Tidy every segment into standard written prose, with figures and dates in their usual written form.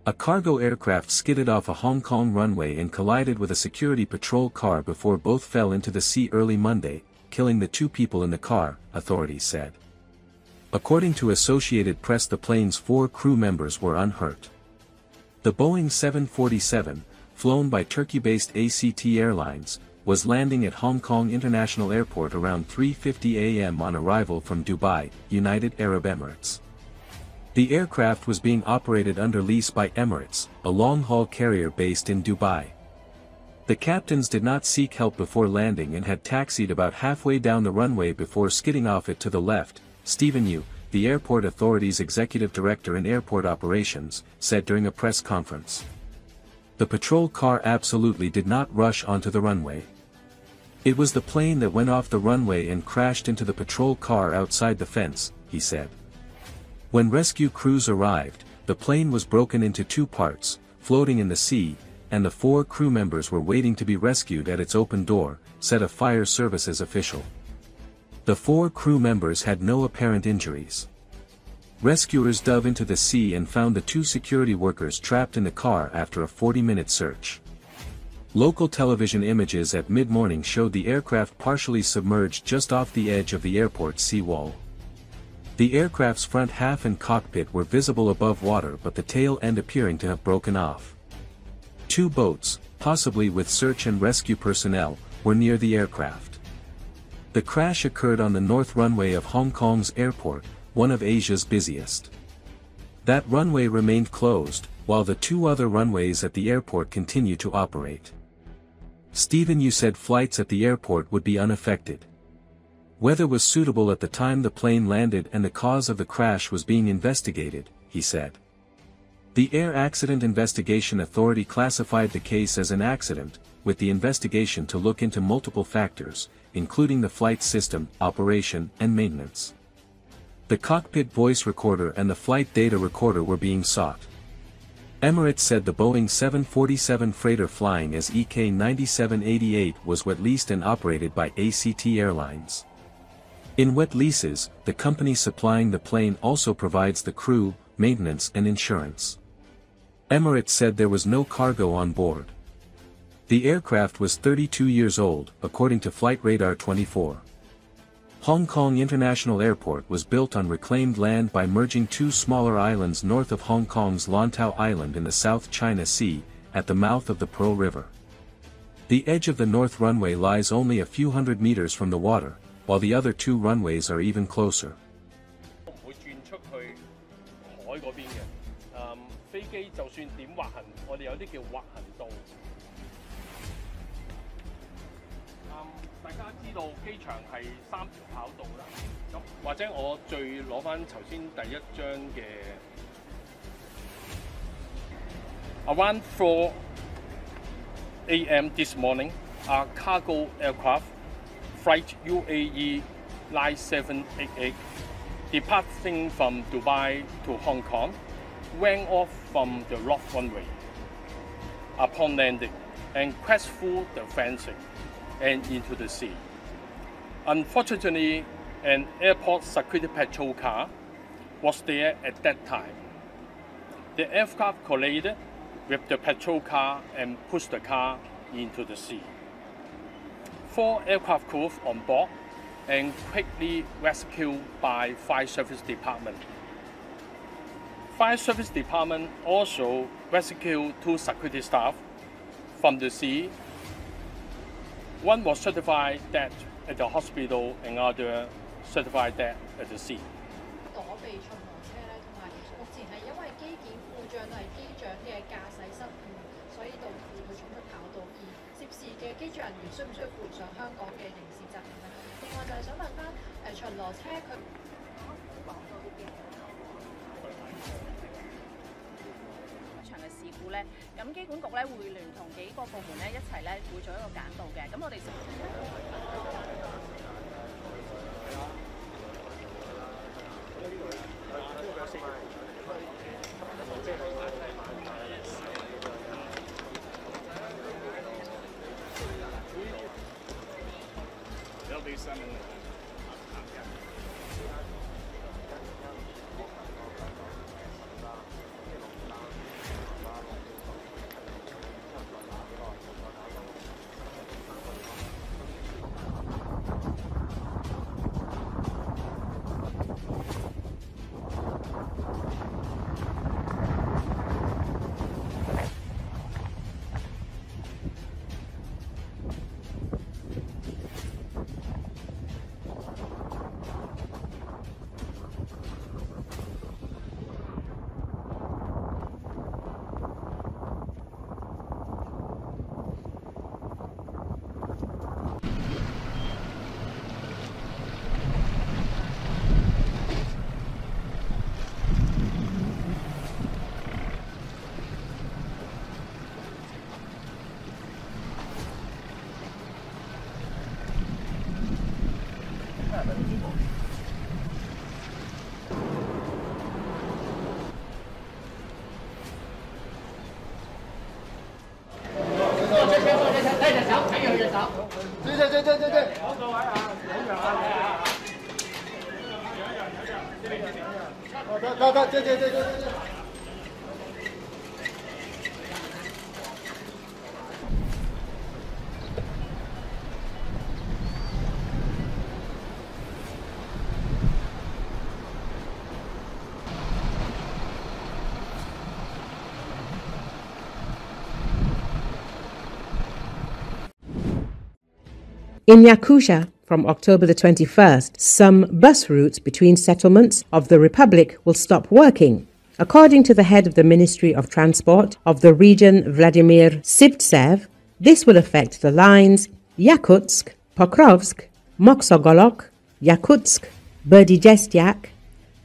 A cargo aircraft skidded off a Hong Kong runway and collided with a security patrol car before both fell into the sea early Monday, killing the 2 people in the car, authorities said. According to Associated Press, the plane's 4 crew members were unhurt. The Boeing 747, flown by Turkey-based ACT Airlines, was landing at Hong Kong International Airport around 3:50 a.m. on arrival from Dubai, United Arab Emirates. The aircraft was being operated under lease by Emirates, a long-haul carrier based in Dubai. The captains did not seek help before landing and had taxied about halfway down the runway before skidding off it to the left, Stephen Yu, the airport authority's executive director in airport operations, said during a press conference. The patrol car absolutely did not rush onto the runway. It was the plane that went off the runway and crashed into the patrol car outside the fence, he said. When rescue crews arrived, the plane was broken into 2 parts, floating in the sea, and the 4 crew members were waiting to be rescued at its open door, said a fire services official. The 4 crew members had no apparent injuries. Rescuers dove into the sea and found the 2 security workers trapped in the car after a 40-minute search. Local television images at mid-morning showed the aircraft partially submerged just off the edge of the airport's seawall. The aircraft's front half and cockpit were visible above water, but the tail end appearing to have broken off. 2 boats, possibly with search and rescue personnel, were near the aircraft. The crash occurred on the north runway of Hong Kong's airport, one of Asia's busiest. That runway remained closed, while the 2 other runways at the airport continue to operate. Stephen Yu said flights at the airport would be unaffected. Weather was suitable at the time the plane landed and the cause of the crash was being investigated, he said. The Air Accident Investigation Authority classified the case as an accident, with the investigation to look into multiple factors, including the flight system, operation, and maintenance. The cockpit voice recorder and the flight data recorder were being sought. Emirates said the Boeing 747 freighter flying as EK-9788 was wet leased and operated by ACT Airlines. In wet leases, the company supplying the plane also provides the crew, maintenance and insurance. Emirates said there was no cargo on board. The aircraft was 32 years old, according to Flight Radar 24. Hong Kong International Airport was built on reclaimed land by merging 2 smaller islands north of Hong Kong's Lantau Island in the South China Sea, at the mouth of the Pearl River. The edge of the north runway lies only a few hundred meters from the water, while the other 2 runways are even closer. Around 4 a.m. this morning, a cargo aircraft, flight UAE Line 788, departing from Dubai to Hong Kong, went off from the rough runway. Upon landing, and crashed through the fencing and into the sea. Unfortunately, an airport security patrol car was there at that time. The aircraft collided with the patrol car and pushed the car into the sea. 4 aircraft crew on board and quickly rescued by Fire Service Department. Fire Service Department also rescued 2 security staff from the sea. One was certified dead at the hospital and other certified dead at the sea. 躲避巡邏車咧，同埋目前係因為機件故障係機長嘅駕駛失誤，所以導致佢衝出跑道。而涉事嘅機組人員需唔需要負上香港嘅刑事責任咧？另外就係想問翻巡邏車佢。場嘅事故咧，咁機管局咧會聯同幾個部門咧一齊咧會做一個簡報嘅。咁我哋 In Yakutia, from October the 21st, some bus routes between settlements of the Republic will stop working. According to the head of the Ministry of Transport of the region, Vladimir Sivtsev, this will affect the lines Yakutsk, Pokrovsk, Moksogolok, Yakutsk, Berdijestyak,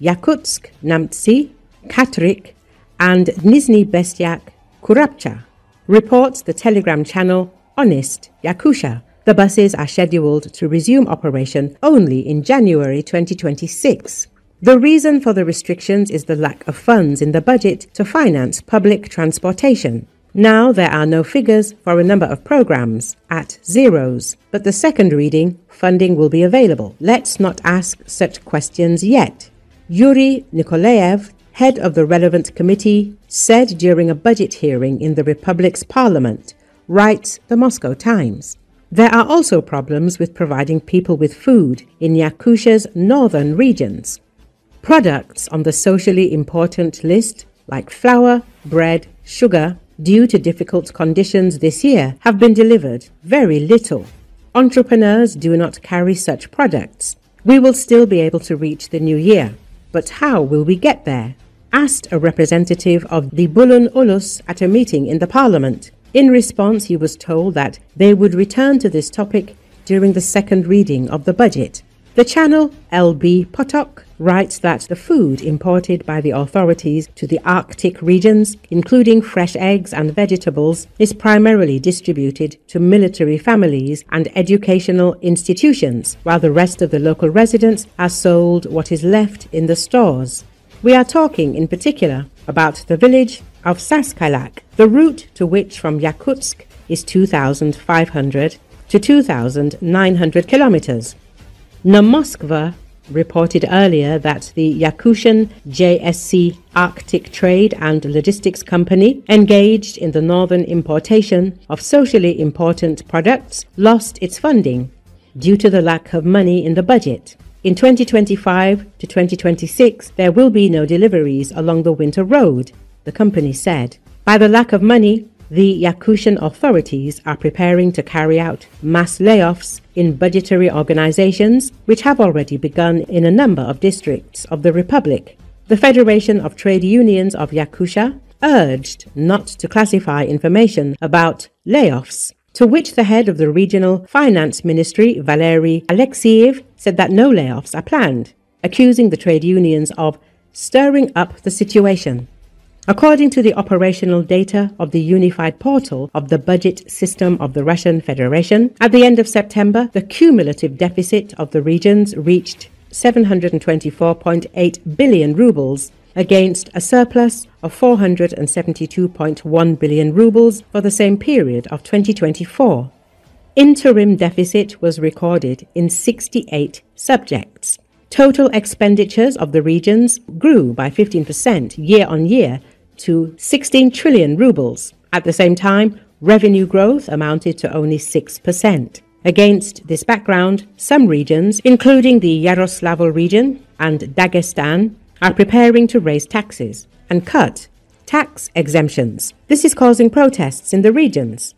Yakutsk, Namtsi, Katrik, and Nizhny Bestyak, Kurapcha, reports the Telegram channel Honest Yakutia. The buses are scheduled to resume operation only in January 2026. The reason for the restrictions is the lack of funds in the budget to finance public transportation. Now there are no figures for a number of programs, at zeros, but the second reading, funding will be available. Let's not ask such questions yet. Yuri Nikolaev, head of the relevant committee, said during a budget hearing in the Republic's parliament, writes the Moscow Times. There are also problems with providing people with food in Yakutia's northern regions. Products on the socially important list, like flour, bread, sugar, due to difficult conditions this year, have been delivered very little. Entrepreneurs do not carry such products. We will still be able to reach the new year. But how will we get there? Asked a representative of the Bulun Ulus at a meeting in the parliament. In response, he was told that they would return to this topic during the second reading of the budget. The channel LB Potok writes that the food imported by the authorities to the Arctic regions, including fresh eggs and vegetables, is primarily distributed to military families and educational institutions, while the rest of the local residents are sold what is left in the stores. We are talking in particular about the village of Saskailak, the route to which from Yakutsk is 2,500 to 2,900 kilometers. Namoskva reported earlier that the Yakutian JSC Arctic Trade and Logistics Company, engaged in the northern importation of socially important products, lost its funding due to the lack of money in the budget. In 2025 to 2026, there will be no deliveries along the winter road, the company said. By the lack of money, the Yakutian authorities are preparing to carry out mass layoffs in budgetary organizations, which have already begun in a number of districts of the Republic. The Federation of Trade Unions of Yakutia urged not to classify information about layoffs, to which the head of the regional finance ministry, Valery Alexeyev, said that no layoffs are planned, accusing the trade unions of stirring up the situation. According to the operational data of the unified portal of the budget system of the Russian Federation, at the end of September, the cumulative deficit of the regions reached 724.8 billion rubles against a surplus of 472.1 billion rubles for the same period of 2024. Interim deficit was recorded in 68 subjects. Total expenditures of the regions grew by 15% year-on-year to 16 trillion rubles. At the same time, revenue growth amounted to only 6%. Against this background, some regions, including the Yaroslavl region and Dagestan, are preparing to raise taxes and cut tax exemptions. This is causing protests in the regions.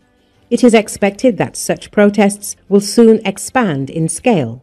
It is expected that such protests will soon expand in scale.